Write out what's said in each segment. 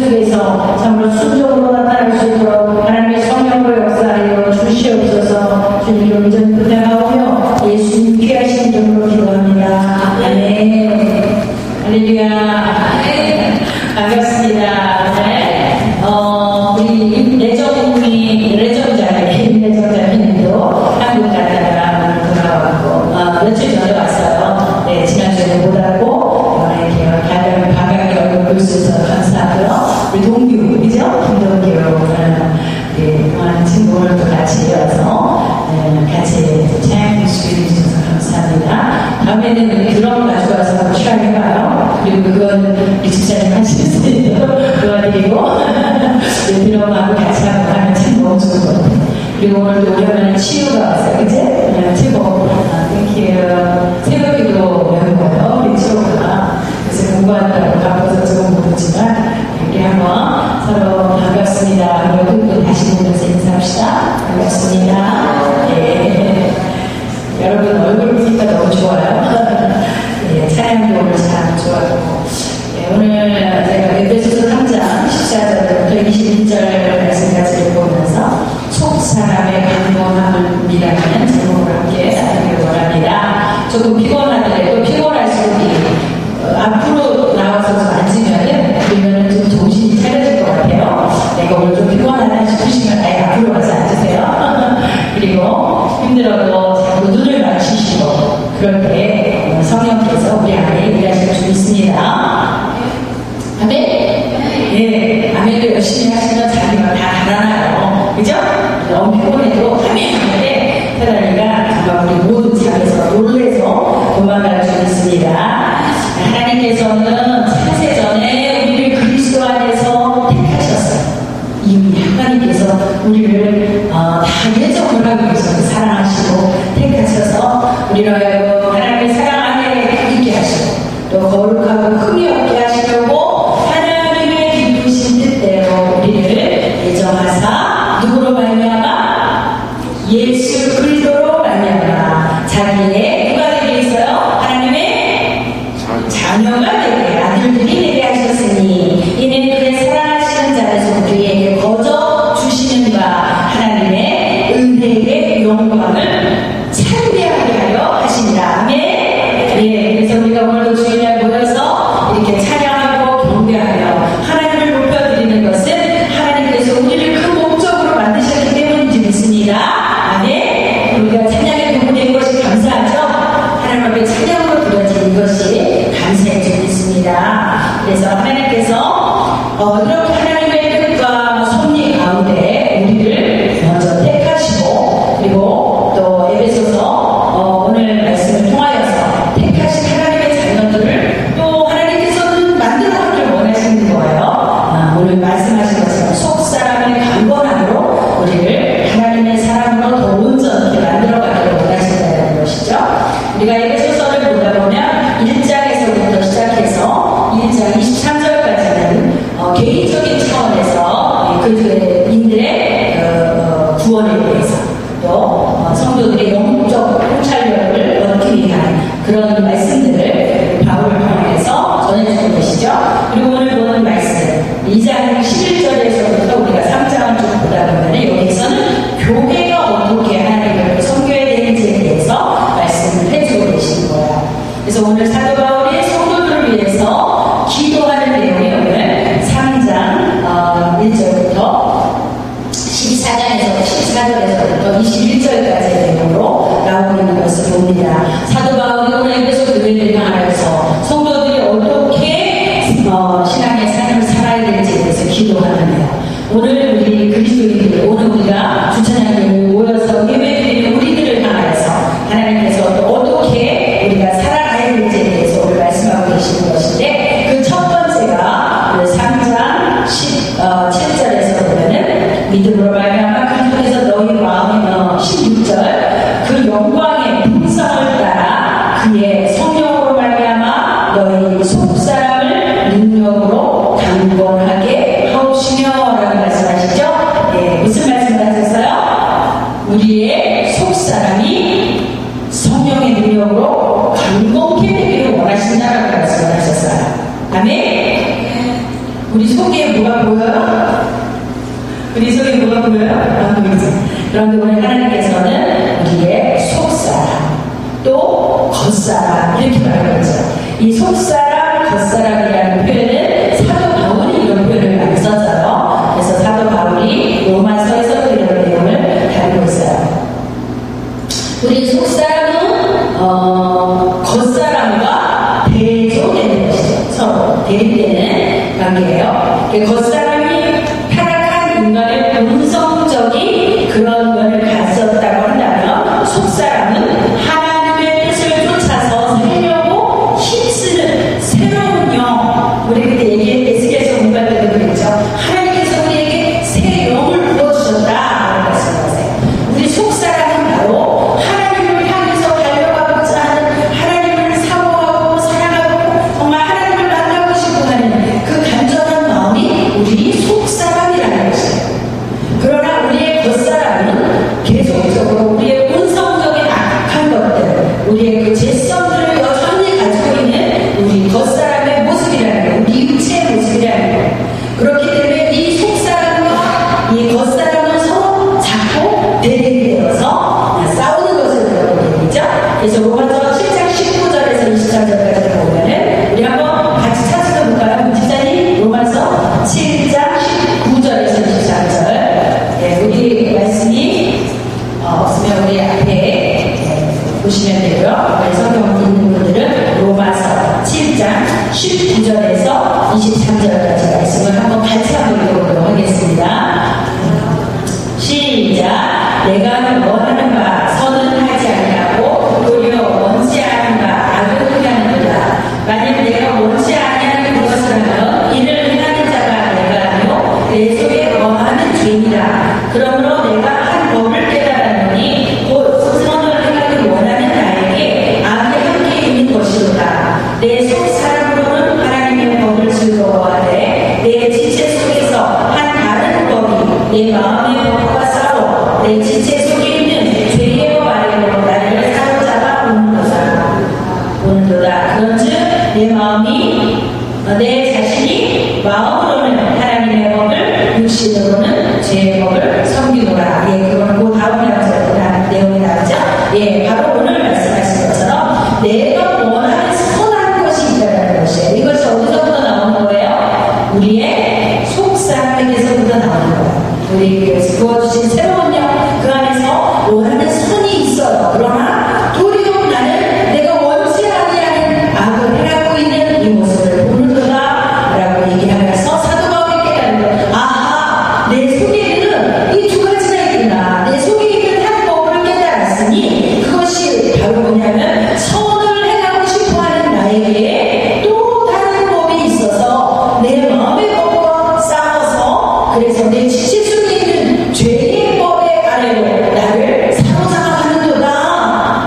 속에서 참으로 순종으로 나타날 수 있도록 하나님의 성령으로 역사하여 주시옵소서. 주님을 온전히 부탁하오며 예수님 귀하신 이름으로 기도합니다. 아멘. 할렐루야. 반갑습니다. 네. 우리 레정자님도 한국 갔다가 돌아왔고, 며칠 전에 왔어요. 네, 지난주에 못하고, 이렇게 반갑게 얼굴 볼 수 있어서 감사하고요. 우리 동규, 그죠? 김동규, 많은 친구를 또 같이 이어서, 같이 찬양 주시게 해주셔서 감사합니다. 다음에는 우리 드럼 가져와서 트라이 해봐요. 그리고 그건 우리 집사님 하시겠어요. 도와드리고, 드럼하고 같이 하면 참 너무 좋을 것 같아요. 그리고 오늘도 오랜만에 치유가 왔어요. 그치? 제법, 새벽기도 배운 거예요. 우리 치유가. 그래서 공부한다고 바빠서 조금 못했지만, 이렇게 한번 서로 반갑습니다. 그리고 다시 보면서 인사합시다. 반갑습니다. 네. 여러분 얼굴 보니까 너무 좋아요. 네, 찬양도 오늘 참 좋아하고. 네, 오늘 제가 에베소서 3장 14절부터 21절 말씀까지 보면서 속사람의 강건함이라는 제목을 함께 나누기를 원합니다. 조금 피곤하더라도 피곤할수록 앞으로 나와서 앉으면은 그러면은 좀 정신이 차려질 것 같아요. 내가 오늘 좀 피곤하다 싶으시면 아예 앞으로 와서 앉으세요. 그리고 힘들어도 자꾸 눈을 맞추시고 그럴 때 성령께서 우리 안에 일하실 수 있습니다. 아멘? 네, 아멘도 열심히 하시면 자기가 다 달아나요. 그죠? 너무 피곤해도 아멘 하는데 사랑이가 정말 우리 모든 삶에서 놀래서 도망갈 수 있습니다. 하나님께서는 창세전에 우리를 그리스도 안에서 택하셨어요. 이미 하나님께서 우리를 다 예정을 하고 계셔서 사랑하시고 택하셔서 우리를 하여금 하나님의 사랑 안에 있게 하시고 또 거룩하고 흠이 없게 하시려고 하나님의 기쁘신 뜻대로 우리를 예정하사 누구로 말미암아 예수 그리스도로 말미암아 자기의 누가 되게 있어요? 하나님의 자녀가 되게 아들들이 되게 하셨으니 이는 그의 사랑하시는 자에서 우리에게 거저 주시는 바 하나님의 은혜의 영광을 찬미하게 하려 하십니다. 아멘. 예, 그래서 우리가 오늘도 주일날 모여서 이렇게 찬양하고 경배하며 하나님을 높여드리는 것은 하나님께서 우리를 그 목적으로 만드셨기 때문인지 믿습니다. 아멘. 우리가 찬양의 도구 된 것이 감사하죠. 하나님 앞에 찬양으로 드려진 것이 감사해져 있습니다. 그래서 하나님께서 이렇게 하나님의 뜻과 섭리 가운데 우리를 먼저 택하시고 그리고 또 에베소서 오늘 말씀을 통하여서 택하신 하나님의 자녀들을 또 하나님께서는 만들어가기를 원하시는 거예요. 오늘 말씀하신 것처럼 속사람의 강건함으로 우리를 하나님의 사랑으로 더 온전히 만들어가기를 원하신다는 것이죠. 우리가 에베소서를 보다 보면 1장에서부터 시작해서 1장 23절까지는 개인적인 차원에서 그들의 구원에 대해서 또 성도들의 영적 통찰력을 얻기 위한 그런 말씀들을 바울을 통해서 전해주는 것이죠. 그리고 오늘 보는 말씀 2장 11절에서부터 우리가 3장을 좀 보다 보면 여기서는 교회가 어떻게 하나님을 섬겨야 되는지에 대해서 말씀을 해주고 계시는 거예요. 그래서 오늘 사도 바울이 성도들을 위해서 기도하는 내용이 오늘 3장 1절부터 14장에서 14절에서부터 21절까지의 내용으로 나오고 있는 것을 봅니다. 사도 바울이 오늘 에베소 교회를 향하여서 성도들이 어떻게 신앙의 삶을 살아야 되는지에 대해서 기도하는데요. 오늘 우리 그리스도인들, 오늘 우리가 주찬양교회에 모여서 예배드리는 우리들을 향하여서 하나님께서 또 어떻게 우리가 살아가야 되는지에 대해서 오늘 말씀하고 계시는 것인데 그 첫 번째가 오늘 3장 17절에서 보면은 믿음으로 말미암아 그리스도께서 너희 마음에 16절 그 영광의 풍성을 따라 그의 성령으로 말미암아 너희 속사람을 능력으로 강건하게 하옵시며 라는 말씀하시죠? 네, 무슨 말씀 하셨어요? 우리의 속사람이 성령의 능력으로 강건케 되기를 원하신다라고 말씀을 하셨어요. 아멘? 우리 속에 속에 뭐가 보여요? 우리 속에 뭐가 보여요? 안 보이죠? 그런데 오늘 하나님께서는 우리의 속사람, 또 겉사람 이렇게 말하죠. 이 속사람, 겉사람이라는 표현은 사도 바울이 이런 표현을 많이 썼어요. 그래서 사도 바울이 로마서에서 이런 내용을 다루고 있어요. 우리 속사람은 겉사람과 대조되는 것이죠. 서로 대립되는 관계예요. 겉사람이 타락한 인간의 본성적인 그런 면을 가졌다고 한다면 속사람은 하나님의 뜻을 쫓아서 살려고 힘쓰는 새로운 영. 우리 그때 얘기할 때 에스겔서 공부할 때도 그랬죠. 하나님께서 우리에게 새 영을 부어주셨다라고 말씀하세요. 우리 속사람은 바로 하나님을 향해서 달려가고자 하는, 하나님을 사모하고 사랑하고 정말 하나님을 만나고 싶어 하는 그 간절한 마음이 우리 속사람이라는 것이에요. 그러나 우리의 겉사람은 계속적으로 우리의 본성적인 악한 것들, 우리의 그 죄성들을 여전히 가지고 있는 우리 겉사람의 모습이라는 거예요. 우리 육체의 모습이라는 거예요. 그렇기 때문에 이 속사람과 이 겉사람은 서로 자꾸 대립되어서 싸우는 것을 배우게 되죠. 그래서 로마서 7장 19절에서 23절까지 보면은 우리 한번 같이 찾아서 볼까요? 문집사님, 로마서 7장 19절에서 23절. 네, 우리 말씀이 없으면 우리 앞에 보시면 되고요. 성경 있는 분들은 로마서 7장 19절에서 23절까지 말씀을 한번 같이 한번 읽어보도록 하겠습니다. 시작. 내가 원하는 바 선은 하지 아니하고 도리어 원치 않은 바 악을 행하는도다. 만일 내가 원치 아니하는 그것을 하면 이를 행하는 자가 내가 아니요 내 속에 거하는 죄이라. 그러므로 내가 한 법을 깨달았느니 곧 선을 행하기 원하는 나에게 악이 함께 있는 것이로다. 내 속 사람으로는 하나님의 법을 즐거워하되 내 지체 속에서 한 다른 법이 내 마음의 법과 싸워 내 지체 속에 있는 죄의 법 아래로 나를 사로잡아 오는도다. 그런즉 내 마음이 내 자신이 마음으로는 하나님의 법을, 육신으로는 죄의 법을 섬기노라. 예, 그거는 그 다음 내용이 나오죠. 예, 바로 오늘 말씀하신 것처럼 내가 원하는 선한 것이 있다는 것이에요. 이것이 어디서부터 나오는 거예요? 우리의 속사람에게서부터 나오는 거예요. 우리에게 부어주신 새로운 영, 그 안에서 원하는 선이 있어요. 그러나 도리어 나는 내가 원치 아니하는 악을 행하고 있는 이 모습을 보는도다 라고 얘기하면서 사도 바울이 깨닫는 거예요. 아하, 내 속에는 이 두 가지가 있구나. 내 속에 있는 한 법을 깨달았으니 그것이 바로 뭐냐면 선을 행하고 싶어하는 나에게 또 다른 법이 있어서 내 마음의 법과 싸워서 그래서 내 지체 속에 있는 죄의 법의 아래로 나를 사로잡아 가는도다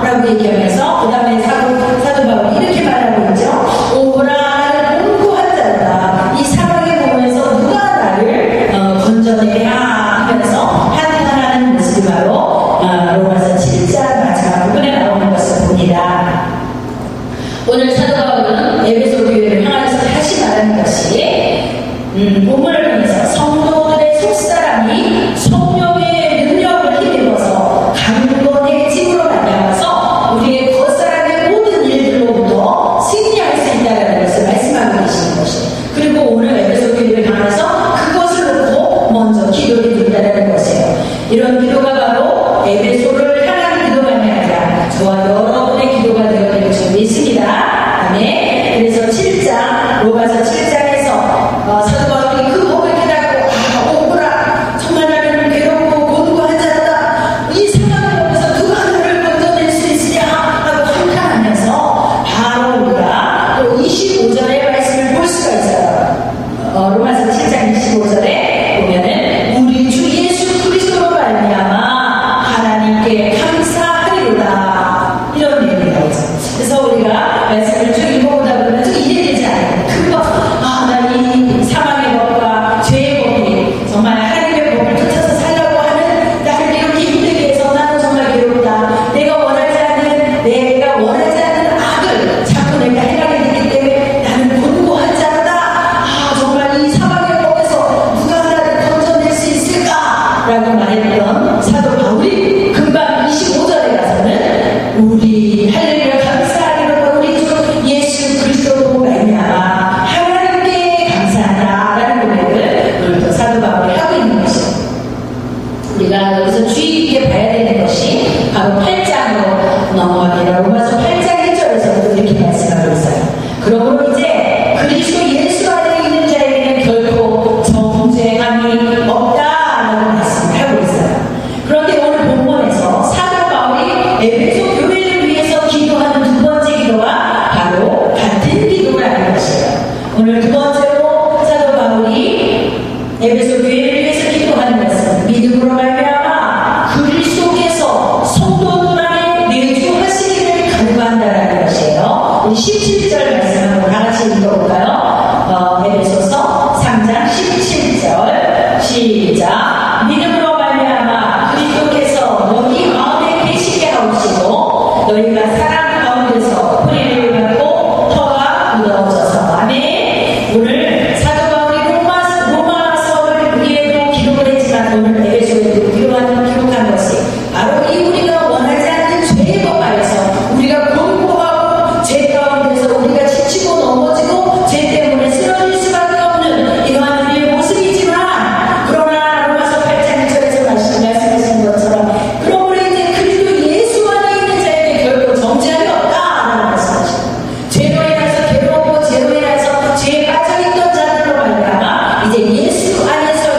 라고 얘기하면서 그 다음에 사도 바울이 이렇게 말하고 있죠. 오라 나를 공고한 자다. 이 사랑의 몸에서 누가 나를 건져내야 하면서 한탄하는 모습이 바로 로마서 7장 마지막 부분에 나오는 것을 봅니다. 오늘 사도 바울은 에베소 교회를 향해서 다시 말하는 것이 본문을 통해서 성도들의 속사람이 성령의 능력을 힘입어서 강건해짐으로 말미암아서 우리의 겉사람의 모든 일들로부터 승리할 수 있다는 것을 말씀하고 계시는 것이에요. 그리고 오늘 에베소 교회를 향해서 그것을 놓고 먼저 기도를 드린다는 것이에요. 이런 기도가 바로 에베소를 향하는 기도가 아니라 저와 여러분의 기도가 되어야 줄 믿습니다. 아멘. 그래서 7장, 로마서 7장에서 사도 바울이 그 법을 깨닫고 오구라 정말 나는 괴롭고 곤고한 자다. 이 상황을 보면서 누가 나를 건져낼 수 있으냐 하고 한탄하면서 바로 우리가 또 25절의 말씀을 볼 수가 있어요. 로마서 7장 25절에 보면은 우리 주 예수 그리스도로 말미암아 하나님께 감사하리로다 이런 내용이 나오죠. 그래서 우리가 말씀을 쭉 읽어보다 보면 좀 이해되지 않아요. 그거 나 이 사망의 법과 죄의 법이 정말 하나님의 법을 쫓아서 살려고 하는 나를 이렇게 힘들게 해서 나는 정말 괴롭다. 내가 원하지 않는 악을 자꾸 내가 행하게 되기 때문에 나는 곤고한 자다. 정말 이 사망의 법에서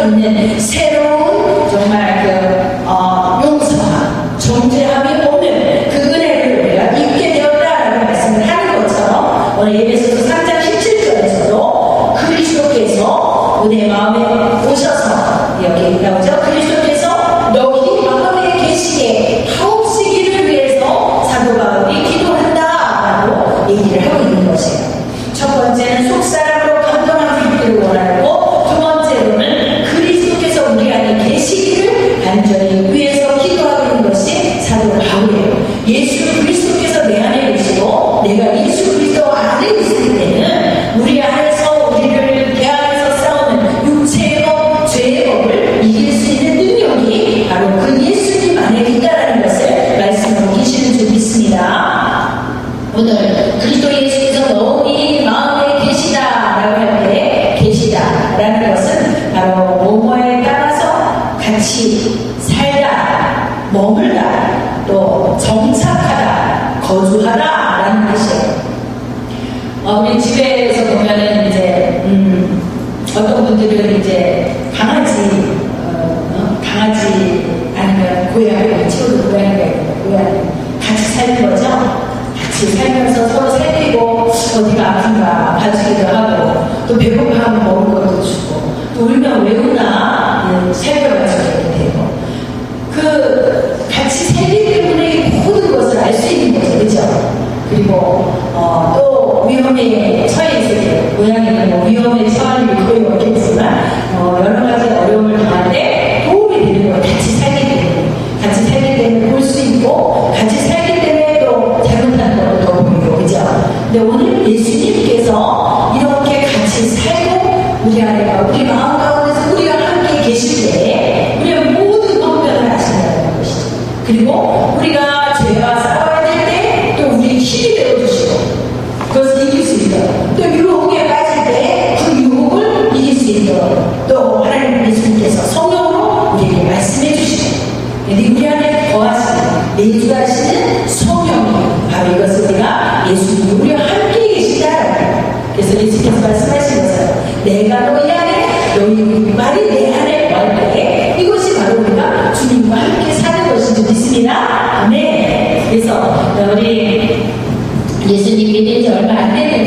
있는 새로운 정말 용서와 정죄함이 없는 그 은혜를 우리가 입게 되었다라는 말씀을 하는 것처럼 오늘 예배소서 3장 17절에서도 그리스도께서 내 마음에 오셔서 여기 나오죠. 그리스도께서 너희 마음에 계시게 하옵시기를 위해서 사도 바울이 기도한다라고 얘기를 하고 있는 것이에요. 첫 번째는 속사람으로 감동한 필들을 원하고, 두 번째로는 그리스도께서 우리 안에 계시기를 간절히 위해서 기도하고 있는 것이 사도 바울이에요. 예수 그리스도께서 내 안에 계시고 내가 예수 그리스도 안에 있을 때는 우리 안에서 우리를 대하여서 싸우는 육체의 법, 죄의 법을 이길 수 있는 능력이 바로 그 예수님 안에 있다는 것을 말씀하고 계시는 줄 믿습니다. 오늘 그리스도 예수께서 너희 마음에 계시다라고 할 때 계시다라는 것은 바로 뭐뭐에 따라서 같이 살다, 머물다, 또 정착하다, 거주하다라는 뜻이에요. 우리 집에서 보면은 이제 어떤 분들은 이제 강아지 아니면 고양이, 친구들 고양이가 있고 고양이 같이 사는 거죠. 같이 살면서 서로 살피고 어디가 아픈가 봐주기도 하고, 또 배고파하면 먹을 것도 주고, 또 울면 왜 우나 살펴봐주게 되고, 그 같이 살기 때문에 모든 것을 알 수 있는 거죠, 그죠? 그리고 또 위험에 처해 있을 때, 고양이는 뭐 위험에 처할 일이 거의 없겠지만 여러 가지 어려움을 당할 때 도움이 되는 거, 같이 살기 때문에 볼 수 있고, 같이 살기 때문에 또 잘못한 것도 더 보이고, 그죠? 근데 오늘 예수님께서 이렇게 같이 살고 우리 안에, 우리 마음 가운데서 우리와 함께 계실 때 우리의 모든 방면을 아신다는 것이죠. 그리고 우리가 죄와 싸워야 될 때 또 우리 힘이 되어주시고, 그것을 이길 수 있도록, 또 유혹에 빠질 때 그 유혹을 이길 수 있도록 또 하나님 예수님께서 성령으로 우리에게 말씀해 주시고, 우리 안에 거하시는, 내주하시는 성령이 바로 이것을 우리가 예수님이 우리와 함께 계시다. 그래서 예수님께서 말씀하신 것처럼 내가 너희 안에, 너희 말이 내 안에 거할 때 이것이 바로 우리가 주님과 함께 사는 것인 줄 믿습니다. 아멘. 그래서 우리 예수님이 믿은 지 얼마 안 되는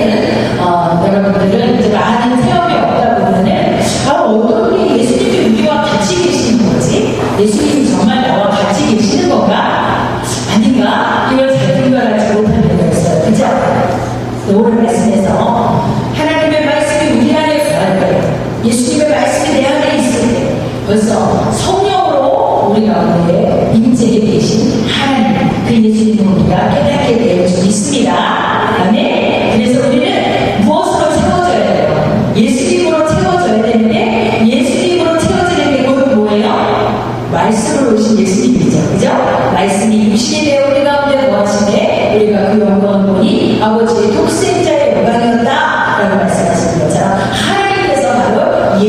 여러분들은 이제 많은 체험이 없다 보면은 어떤 분이 예수님이 우리와 같이 계시는 거지? 예수님이 정말 나와 같이 계시는 건가? 아닌가? 이걸 잘 분별하지 못한 때가 있어요. 그죠? 오늘 말씀에서 하나님의 말씀이 우리 안에 거할 때, 예수님의 말씀이 내 안에 있을 때 벌써 성령으로 우리 가운데 임재해 계신 하나님, 그 예수님을 우리가 깨닫게 될 줄 믿습니다. 아멘. 그래서 우리는 무엇으로 채워져야 돼요? 예수님으로 채워져야 되는데, 예수님으로 채워지는 게 곧 뭐예요? 말씀으로 오신 예수님이죠. 그죠? 말씀이 육신이 되어 우리 가운데 거하시되 우리가 그 영광을 보니 아버지의 독생자의 영광이었다라고 말씀하시는 것처럼, 하나님께서 바로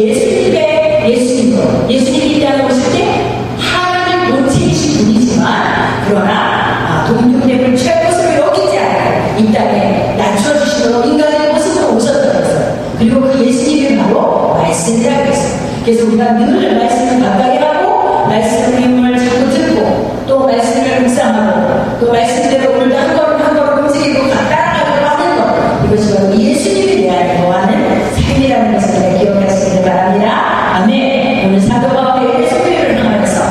예수님으로, 예수님이 이 땅에 오실 때 하나님 본체이신 분이지만, 그러나 동등됨을 취할 것으로 여기지 않고 이 땅에 낮춰주시도록 인간의 모습으로 오셨다고 했어요. 그리고 그 예수님이 바로 말씀이라고 했어요. 그래서 우리가 늘 말씀을 가까이 하고, 말씀을 자꾸 듣고, 또 말씀을 묵상하고, 또 말씀대로 오늘도 한 걸음 한 걸음 움직이고 따라가기도 하는 것, 이것이 바로 예수님에 대한 거하는 삶이라는 것을 기억하시길 바랍니다. 아멘. 오늘 사도 바울의 소리를 향하면서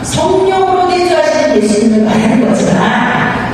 성령으로 내주하시는 예수님을 말하는 거지만,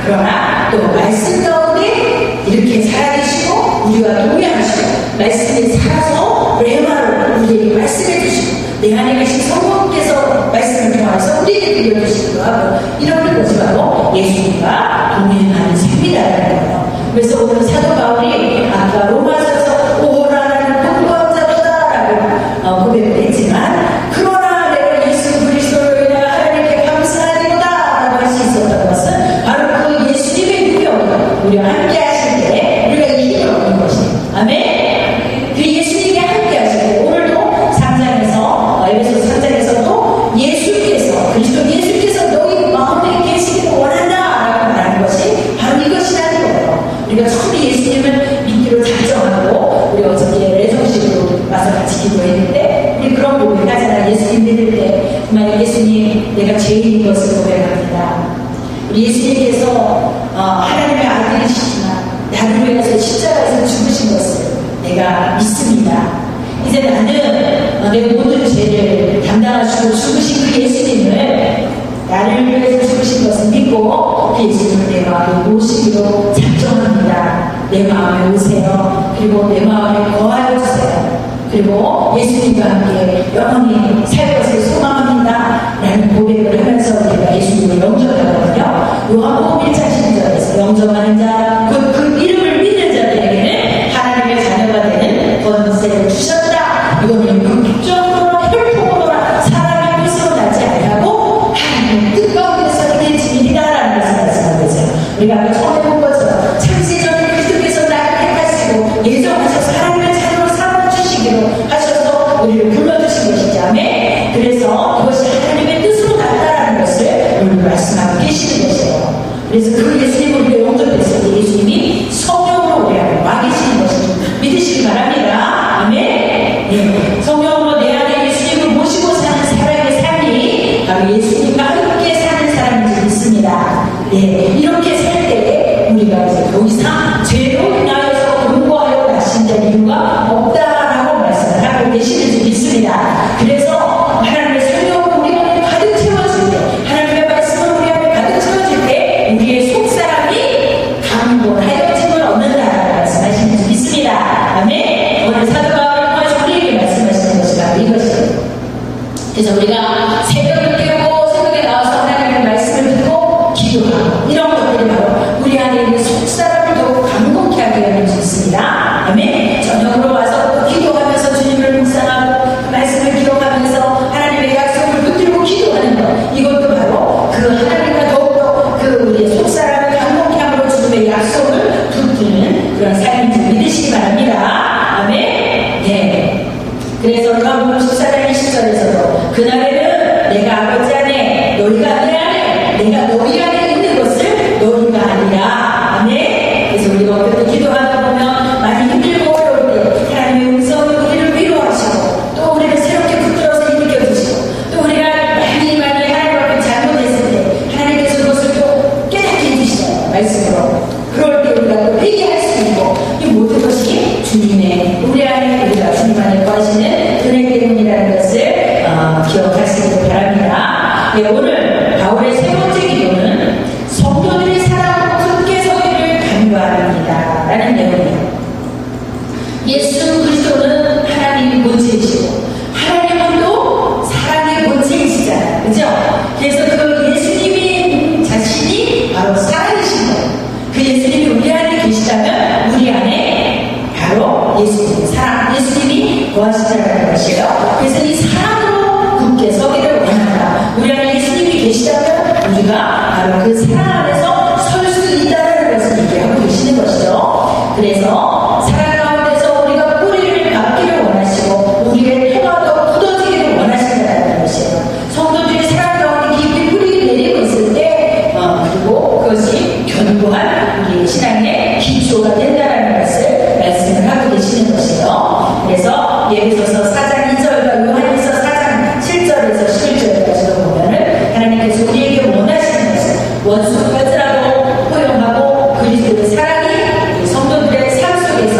그러나 또 말씀 가운데 이렇게 살아계시고 우리와 동행하시고, 말씀이 살아서 레마로 우리에게 말씀해 주시고, 내 안에 계신 성령께서 말씀을 통해서 우리에게 들려주시기도 하고, 이런 것이 바로 예수님과 동행하는 삶이라는 거예요. 그래서 오늘 사도 바울이 아까 로마서에서 오호라는 공부한 자도다라고 고백을 했지만, 그러나 내가 예수 그리스도로 인하여 하나님께 감사하리로다 라고 할 수 있었던 것은 바로 그 예수님의 능력이 우리와 함께 하실 때 우리가 이 힘을 얻는 것이에요. 아멘. 그 예수님이 함께 하시고, 오늘도 3장에서 에베소서 3장에서도 예수께서, 그리스도 예수께서 너희 마음에 계시기를 원한다라고 말하는 것이 바로 이것이라는 거예요. 우리가 처음에 예수님을 믿기로 작정하고, 우리 어저께 레정식으로 와서 같이 기도했는데, 우리 정말 예수님, 내가 죄인인 것을 고백합니다. 우리 예수님께서 하나님의 아들이시지만 나를 위해서 십자가에서 죽으신 것을 내가 믿습니다. 이제 나는 내 모든 죄를 담당하시고 죽으신 그 예수님을, 나를 위해서 죽으신 것을 믿고 그 예수님을 내 마음에 모시기로 작정합니다. 내 마음에 오세요. 그리고 내 마음에 거하여 주세요. 그리고 예수님과 함께 영원히 살 것을 소망합니다 라는 고백을 하면서 우리가 예수님을 영접하거든요. 요한복음 1장 10절에서 영접하는 자, 그 이름을 믿는 자들에게는 하나님의 자녀가 되는 권세를 주셨다. 이거는 극적으로나 혈통으로나 사람의 뜻으로 나지 아니하고 하나님의 뜻 가운데서 이루어진 일이다라는 것을 말씀하고 있어요. 우리가 아까 처음에 본 것처럼 창세전에 그리스도께서 나를 택하시고 예정하셔서 하나님의 자녀로 삼아주시기로 하셔서 우리를 불러주신 것이지. 아멘. 그래서 이것이 하나님의 뜻으로 났다라는 것을 오늘 말씀하고 계시는 것이에요. 그래서 그 예수님을 우리가 영접했을 때 예수님이 성령으로 우리 안에 와 계시는 것을 믿으시기 바랍니다. 아멘. 네. 성령으로 내 안에 예수님을 모시고 사는 사람의 삶이 바로 예수님과 함께 사는 사람인지 믿습니다. 네. 이렇게 살 때 우리가 이제 더 이상 죄로 인하여서 공고하여 나신다는 이유가 없다라고 말씀을 하고 계시는지 믿습니다. 그래서 하나님의 성령으로 우리 안에 가득 채워질 때, 하나님의 말씀을 우리 안에 가득 채워질 때 우리의 속사람이 강건하여짐을 얻는다라고 말씀하시는지 믿습니다. 아멘. 오늘 사도 바울을 통해서 우리에게 말씀하시는 것이 바로 이것이에요. 그래서 우리가 새벽을 깨우고 새벽에 나와서 하나님의 말씀을 듣고 기도하고 이런 것들이 바로 우리 안에 있는 속사람을 더욱 강건케 하게 하는 수 있습니다. 아멘. 저녁으로 와서 기도하면서 주님을 묵상하고 그 말씀을 기록하면서 하나님의 약속을 붙들고 기도하는 것, 이것도 바로 그 하나님과 더욱더 그 우리의 속사람을 강건케 함으로 주님의 약속을 붙드는 그런 삶인지 믿으시기 바랍니다. 아멘. 네. 그래서 요한복음 14장 20절에서도 그날에는 내가 아버지 안에 너희가 내 안에 내가 너희 안에 있는 것을 너희가 아니라. 아멘. 그래서 우리가 어떻게 기도하다 보면 많이 힘들고 어려울 때 하나님의 음성이 우리를 위로하시고 또 우리를 새롭게 붙들어서 일으켜주시고 또 우리가 많이 하나님 앞에 잘못했을 때 하나님께서 그것을 또 깨닫게 해주시잖아요. 말씀으로. 그럴 때 우리가 또 회개할 수 있고, 이 모든 것이 주님의 우리 안에 우리가 주님 안에 거하시는 은혜 때문이라는 것을 기억하시길 바랍니다. 네, 오늘 바울의 세 번째 기도는 성도들이 사랑으로 굳게 서기를 간구합니다 라는 내용이에요. 예수 그리스도는 하나님의 본체이시고 하나님은 또 사랑의 본체이시잖아요. 그죠? 그래서 그 예수님이 자신이 바로 사랑이신 거예요. 그 예수님이 우리 안에 계시다면 우리 안에 바로 예수님의 사랑, 예수님이 거하시다는 것이에요. 그래서 이 사랑으로 굳게 서기를 원한다. 우리 안에 예수님이 계시다면 우리가 바로 그 사랑 안에서 설 수 있다는 것을 얘기하고 계시는 것이죠. 그래서 사랑 가운데서 우리가 뿌리를 받기를 원하시고 우리의 토가 더 굳어지기를 원하신다는 것이에요. 성도들이 사랑 가운데 깊이 뿌리를 내리고 있을 때 그리고 그것이 견고한 우리의 신앙의 기초가 된다는 것을 말씀을 하고 계시는 것이에요. 그래서 예배소서 4장 2절과 요한일서 4장 7절에서 11절까지도 보면은 하나님께서 우리에게 원하시는 것을 원수 뼈들하고 포용하고 그리스도의 사랑이 우리 성도들의 삶 속에서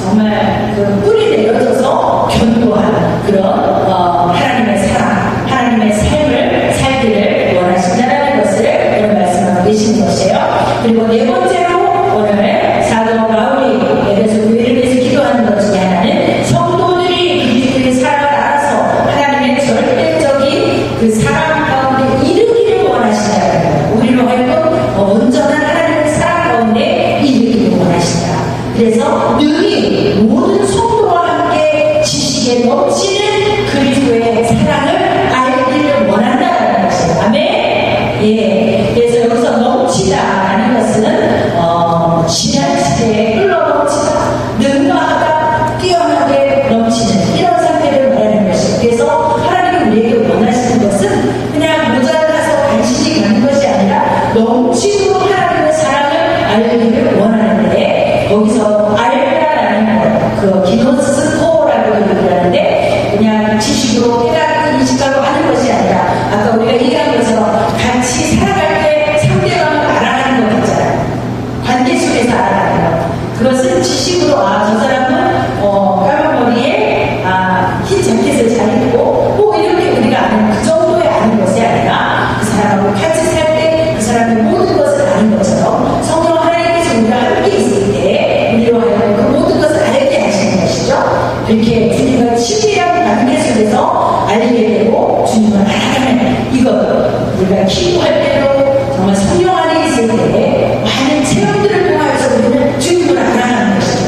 정말 그 뿌리 내려져서 견고한 그런 하나님의 사랑, 하나님의 삶을 살기를 원하신다는 것을 오늘 말씀하고 계시는 것이에요. 그리고 네 번째로 오늘 사도 바울이 예배소 교회를 위해서 기도하는 것 중에 하나는 성도들이 그리스도의 사랑을 알아서 하나님의 절대적인 그 사랑 가운데 이르기를 원하신다는 거예요. 우리로 하여금 온전한 하나님의 사랑 가운데 이르기를 원하신다. 그래서 능히 모든 성도와 함께 지식에 넘치는 그리스도의 사랑을 알기를 원한다는 것이에요. 아멘. 예. 그래서 여기서 넘치다라는 것은 지나치게 흘러넘치다, 능가하다, 뛰어나게 넘치는 이런 상태를 말하는 것이에요. 그래서 하나님이 우리에게 원하시는 것은 그냥 모자라서 간신히 가는 것이 아니라 넘치도록 하나님의 사랑을 알기를 원하는데, 거기서 알다라는 것, 그 기노스코라고 얘기를 하는데 그냥 지식으로 깨닫고 인식하고 하는 것이 아니라 통해서 알게 되고 주님을 알아가는 이것 우리가 기도할 때도 정말 성령 안에 있을 때 많은 체험들을 통해서 우리는 주님을 알아가는 것이죠.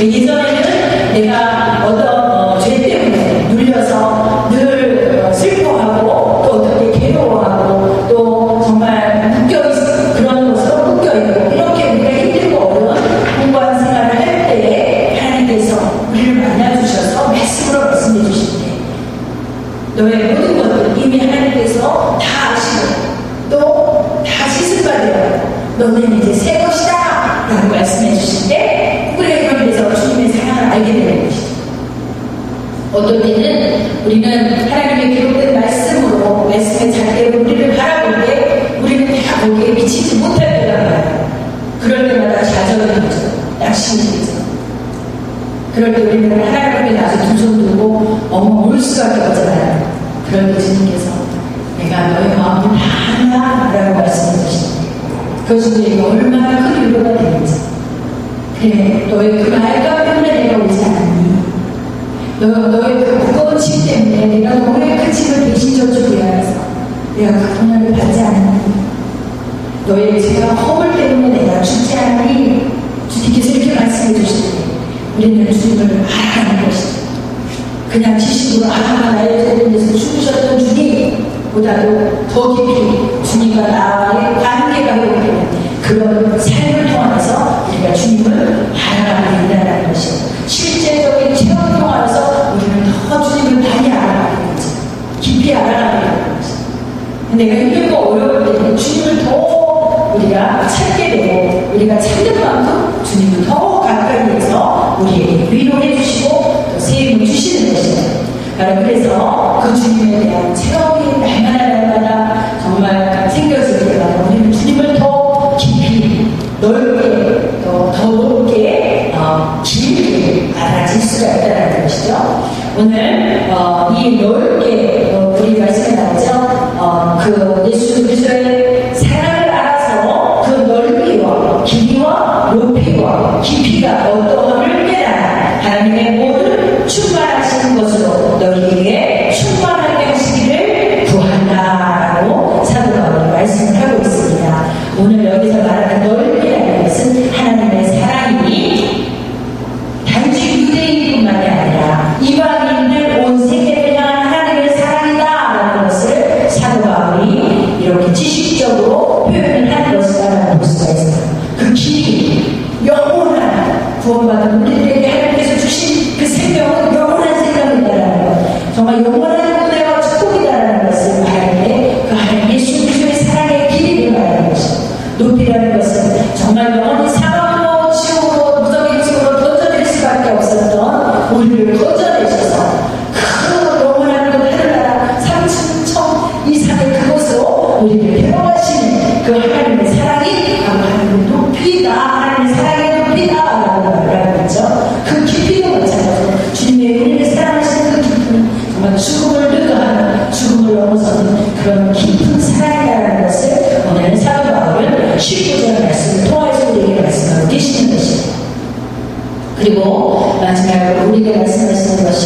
예전에는 내가 어떤 죄 때문에 눌려서 늘 슬퍼하고 또 어떻게 괴로워하고 또 정말 묶여있어 그런 것으로 묶여있고 이렇게 우리가 힘들고 어려운 공부한 생활을 할 때 하나님께서 우리를 만나주셔서 말씀으로 말씀해 주실 때 너의 모든 것들 이미 하나님께서 다 아시고 또 다 씻음받으려 너는 이제 새 것이다 라고 말씀해 주실 때 우리가 그래서 주님의 사랑을 알게 되는 것이죠. 어떤 때는 우리는 하나님의 기록된 말씀으로 말씀의 잣대로 우리를 바라볼 때 우리는 다 거기에 미치지 못할 때가 많아요. 그럴 때마다 좌절이 되죠. 낙심이 되죠. 그럴 때 우리는 하나님 앞에 나서 두 손 들고 엉엉 울 수밖에 없잖아요. 그럴 때 주님께서 내가 너의 마음을 다 안다 라고 말씀해 주시는데 그것이 우리에게 얼마나 큰 위로가 되는지 그래 너의 그 말과 때문에 내가 오지 않았니? 너의 그 무거운 짐 때문에 내가 너의 그 짐을 대신 져주기 위해서 내가 그 고난을 받지 않았니? 너의 죄와 허물 때문에 내가 죽지 않니? 주님께서 이렇게 말씀해 주실 때 우리는 주님을 알아가는 것이죠. 그냥 지식으로 나의 죄된 데서 죽으셨던 주님보다도 더 깊이 주님과 나와의 관계가 회복되는 그런 삶을 통해서 우리가 주님을 알아가게 된다는 것이죠. 실제적인 체험을 통해서 우리는 더 주님을 많이 알아가는 거죠. 깊이 알아가게 되는 거죠. 내가 힘들고 어려울 때는 주님을 더 우리가 찾게 되고 우리가 찾는 만큼 주님을 더 가까이 해서 우리에게 위로해 주시고 또 세임을 주시는 것이에요. 바로 그래서 그 주님에 대한 체험이 날마다 정말 생겨질 때마다 우리는 주님을 더 깊이 넓게 더 높게 길게 알아질 수가 있다는 것이죠. 오늘 이 넓게 우리 말씀에 나오죠. 그 예수 그리스도의 사랑을 알아서 그 넓이와 길이와 높이와 깊이가 어떠함을 깨달아 하나님의 모든 충만하신 것으로 너희에게 충만하게 하시기를 구한다라고 사도 바울이 말씀을 하고 있습니다. 오늘 여기서 말하는 넓이라는 것은 하나님의 사랑이 단지 유대인뿐만이 아니라 이방인들 온 세계를 향한 하나님의 사랑이다라는 것을 사도 바울이 이렇게 지식적으로 표현을 한 것이다라고 볼 수가 있어요. 그 길이 영원한 구원받은 우리들에게 하나님께서 주신 그 생명은 영원한 생명이다라는 것, 정말 영원한 은혜와 축복이다라는 것을 말하는데 그 하나님 예수 그리스도의 사랑의 길이를 말하는 것이죠. 높이라는 것은 정말 영원히 사망으로 지옥으로 무덤의 지옥으로 던져질 수밖에 없었던 우리를 건져내셔서 그 영원한 그 하늘나라 3층 이상의 그곳으로 우리를 데려가시는 그 하나님의 사랑이 바로 하나님의 높이다, 하나님의 사랑의 높이다라고 말하고 있죠. 그 깊이도 마찬가지로 주님의 우리를 사랑하시는 그 깊이는 정말 죽음을 능가하는 죽음을 넘어서는 그런 깊은 사랑이라는 것을 오늘 사도 바울은 19절 말씀을 통해서 우리에게 말씀하고 계시는 것입니다. 그리고 마지막으로 우리에게 말씀하시는 것이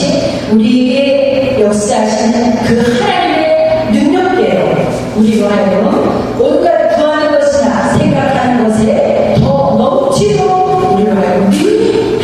우리에게 역사하시는 그 하나님의 능력대로 우리로 하여금 온갖 구하는 것이나 생각하는 것에 더 넘치도록 우리로 하여금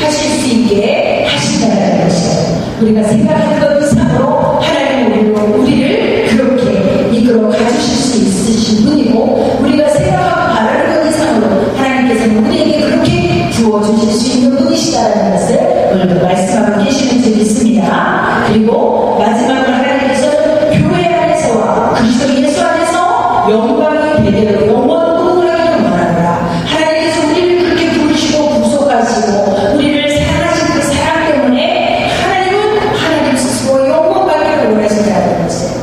하실 수 있게 하신다는 것이에요. 우리가 생각하는 것 이상으로 하나님은 우리를 그렇게 이끌어 가주실 수 있으신 분이고 우리가 생각하고 바라는 것 이상으로 하나님께서는 우리에게 그렇게 부어주실 수 있는 분이시다라는 것을 오늘도 말씀하고 계시는 줄 믿습니다. 그리고 마지막으로 하나님께서는 교회 안에서와 그리스도 예수 안에서 영광이 대대로 영원무궁하기를 원하노라. 하나님께서 우리를 그렇게 부르시고 구속하시고 우리를 사랑하신 그 사랑 때문에 하나님 스스로 영원받기를 원하신다는 것이에요.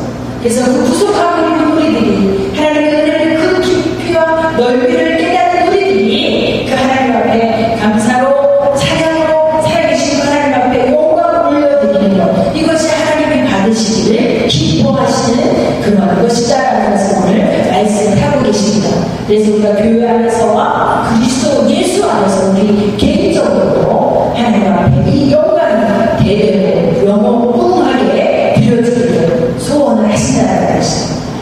그래서 그 구속하고 있는 우리들이 하나님의 은혜를 그 깊이와 넓이를 깨닫는 우리들이 그 하나님 앞에 감사로 찬양으로 살아계신 그 하나님 앞에 영광을 올려드리는 것, 이것이 하나님이 받으시기를 기뻐하시는 그런 것이다라는 것을 오늘 말씀을 하고 계십니다. 그래서 우리가 교회 안에서와 그리스도 예수 안에서 우리 개인적으로 하나님 앞에 이 영광이 대대로 영원무궁하게 드려지는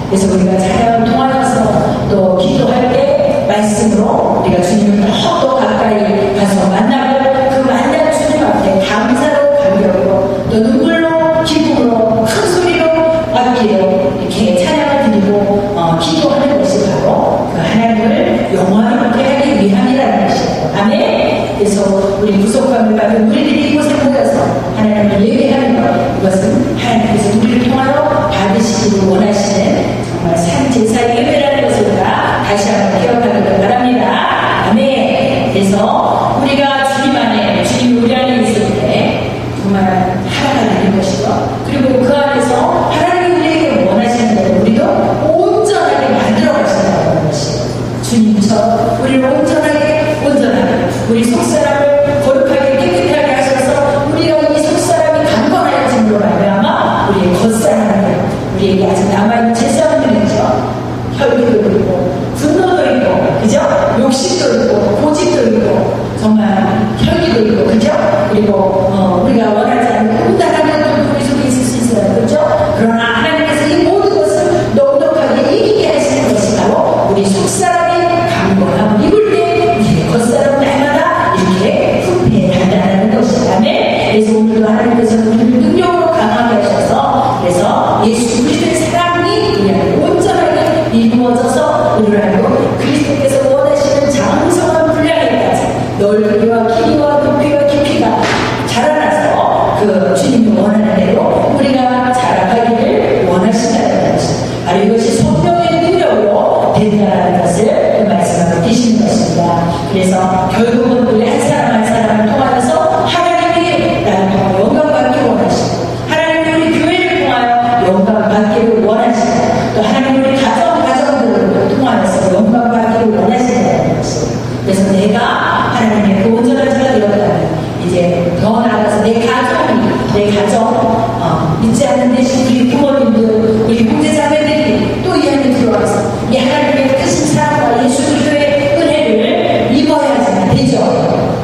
그래서 우리가 찬양을 통하여서 또 기도할 때 말씀으로 우리가 주님을 더 가까이 가서 만나고 그 만난 주님 앞에 감사로 감격으로 또 눈물로 기쁨으로 큰 소리로 악기로 이렇게 찬양을 드리고 기도하는 것이 바로 그 하나님을 영원하게 하기 위함이라는 것이에요. 아멘. 그래서 우리 구속감을 받은 우리들이 이곳에 모여서 하나님을 예배하는 것, 이것은 하나님께서 우리를 통하여 받으시기를 원하시는 정말 산제사의 예배라는 것을 우리가 다시 한번 기억하기를 바랍니다. 아멘. 그래서 우리가 주님 안에, 주님 우리 안에 있을 때 정말 하나가 되는 것이고, 그리고 그 안에서 하나님이 우리에게 원하시는 대로 우리도 온전하게 만들어 가신다는 것이에요. 주님처럼 우리를 온전하게 우리 속사람을 거룩하게 깨끗하게 하셔서 우리가 이 속사람이 강건하여짐으로 말미암아 우리의 겉사람을 우리에게 아직 남아있는 죄성들이 있죠. 혈기도 있고 분노도 있고 그죠? 욕심도 있고 고집도 있고 정말 혈기도 있고 그죠? 그리고 우리가 원하지 않는 온당한 것도 우리 속에 있을 수 있어요. 그렇죠? 그러나 하나님께서 이 모든 것을 넉넉하게 이기게 하시는 것이 바로 우리 속사람이 강건함을 입을 때 우리의 겉사람 날마다 이렇게 후패에 단단하는 것이라면, 그래서 오늘도 하나님께서 우리를 능력으로 강하게 하셔서 그래서 예수 그리스도의 사랑이 우리 안에 온전하게 이루어져서 우리를 알고 그리스도께서 원하시는 장성한 분량에까지 넓이와 길이와 높이와 깊이가 자라나서 그 주님이 원하는 대로 우리가 자라가기를 원하신다는 것입니다. 바로 이것이 성령의 능력으로 된다는 것을 그 말씀하고 계시는 것입니다. 그래서 결국은 우리 한 사람 한 사람을 통하여서 하나님이 나를 통하여 영광 받기를 원하시고, 하나님이 우리 교회를 통하여 영광 받기를 원하시고, 또 하나님이 우리 가정들을 통하여서 영광 받기를 원하신다는 것입니다. 그래서 내가 하나님의 그 온전한 자가 되었다면 이제 더 나아가서 내 가정 믿지 않는 대신 우리 부모님들, 우리 형제자매들이 또 이 안에 들어와서 이 하나님의 크신 사랑과 예수 그리스도의 은혜를 입어야지 되죠.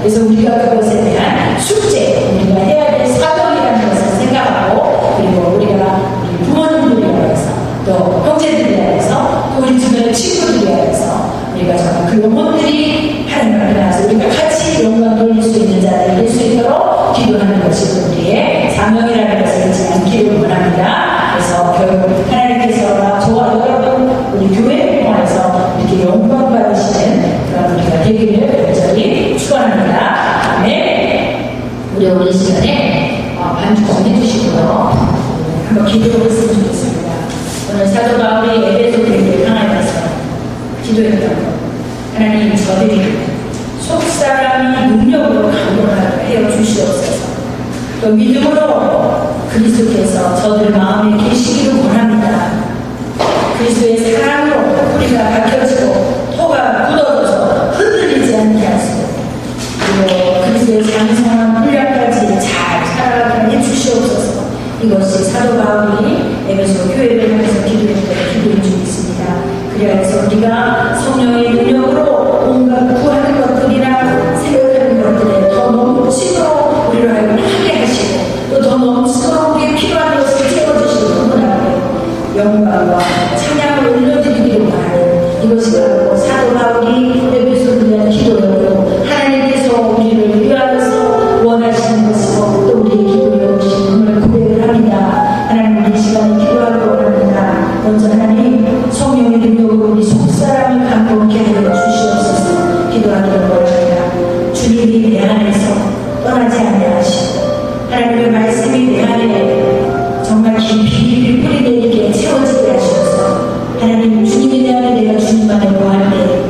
그래서 우리가 그것에 대한 숙제, 우리가 해야 될 사명이라는 것을 생각하고, 그리고 우리가 우리 부모님들이라 해서 또 형제들이라 해서 또 우리 주변의 친구들이라 해서 우리가 정말 그 영혼들이 하나님 앞에 나와서 우리가 같이 영광 돌릴 수 있는 자들이 될 수 있도록 기도하는 것이 우리의 사명이라는 것을 잊지 않기를 원합니다. 그래서 결국 하나님께서 저와 여러분 우리 교회를 통해서 이렇게 영광 받으시는 그런 우리가 되기를 간절히 축원합니다. 아멘. 우리 오늘 시간에 반주 좀 해주시고요. 한번 기도를 했으면 좋겠습니다. 오늘 사도 바울이 에베소 교회를 향하여서 기도했던 것, 하나님 저들이 속사람이 능력으로 강건하게 하여 주시옵소서. 또 믿음으로 그리스도께서 저들 마음에 계시기를 원합니다. 그리스도의 사랑으로 뿌리가 박혀지고 토가 굳어져서 흔들리지 않게 하시고, 그리고 그리스도의 장성한 분량까지 잘 살아가게 해주시옵소서. 이것이 사도 바울이 에베소 교회를 향해서 기도했던 기도인 줄 믿습니다. 그래서 우리가 성령의 능력으로 온갖 구하는 것들이나 생각하는 것들에 더 넘치도록 우리를 하여금 하게 하시고, 또 더 넘치도록 우리의 필요한 것을 채워주시고 너무나게 영광과 찬양을 올려드리기를 바라는 이것이 바로 사도 바울이 에베소를 위한 기도였고, 하나님께서 우리를 위하여서 원하시는 것이고 또 우리의 기도에 오신 고백을 합니다. 하나님 이 시간에 기도하기 원합니다. 먼저 하나님 성령의 능력으로 우리 속사람을 감동케 하여 주시옵소서. 기도하기를 원합니다. 주님이 내 안에서 떠나지 아니하시고 하나님의 말씀이 내 안에 정말 깊이 뿌리 내리게 채워지게 하셔서, 하나님 주님이 내 안에 내가 주님 안에 거할 때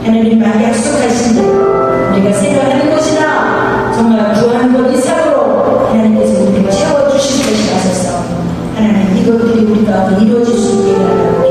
하나님 막 약속하신 대로 우리가 생각하는 것이나 정말 구하는 것 이상으로 하나님께서 우리가 채워주실 것이 하셔서 하나님 이것들이 우리 가운데 이루어질 수 있게 하라고